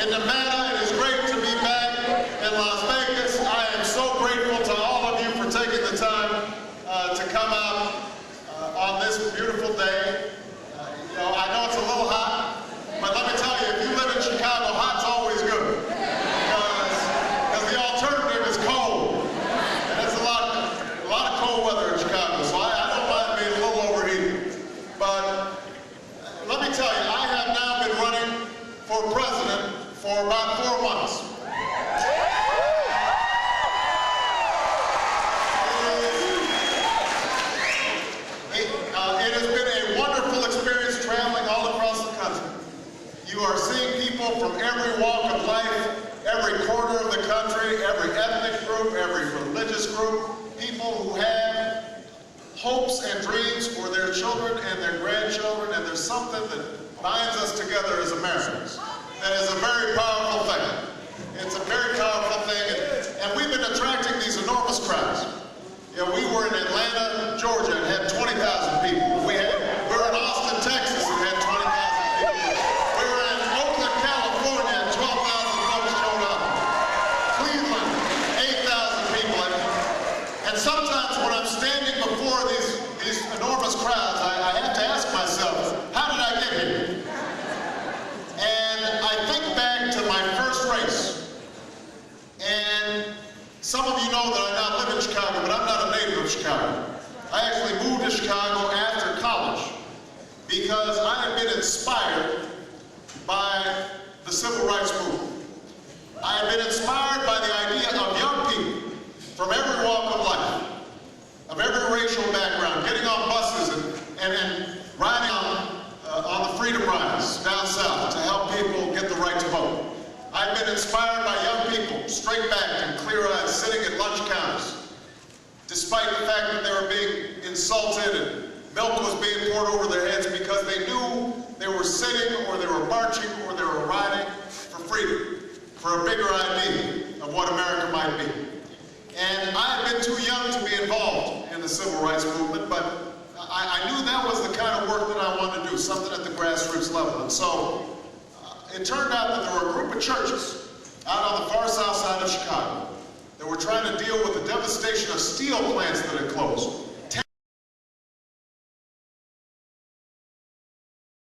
in Nevada. It is great to be back in Las Vegas. I am so grateful to all of you for taking the time to come out on this beautiful day. I know it's a little hot, but let me tell you, if you live in Chicago, hot's always good. Because the alternative is cold. And it's a lot of cold weather in Chicago, so I don't mind being a little overheated. But let me tell you, I have now been running for president for about 4 months. It has been a wonderful experience traveling all across the country. You are seeing people from every walk of life, every corner of the country, every ethnic group, every religious group, people who have hopes and dreams for their children and their grandchildren, and there's something that binds us together as Americans. That is a very powerful thing. It's a very powerful thing, and we've been attracting these enormous crowds. We were in Atlanta, Georgia, and had 20,000 people. We were in Austin, Texas, and had 20,000 people. We were in Oakland, California, and 12,000 folks showed up. Cleveland, 8,000 people. And sometimes when I'm standing before these enormous crowds, I have to ask myself, how did I get here? And I think back to my first race. And some of you know that I now live in Chicago, but I'm not a native of Chicago. I actually moved to Chicago after college because I had been inspired by the civil rights movement. I had been inspired by the idea of young people from every walk of life, of every racial background, getting on buses and riding on the freedom rides down south to help people get the right to vote. I've been inspired by young people, straight-backed and clear-eyed, sitting at lunch counters, despite the fact that they were being insulted and milk was being poured over their heads because they knew they were sitting or they were marching or they were riding for freedom, for a bigger idea of what America might be. And I had been too young to be involved in the civil rights movement, but I knew that was the kind of work that I wanted to do, something at the grassroots level. And so it turned out that there were a group of churches out on the far south side of Chicago that were trying to deal with the devastation of steel plants that had closed.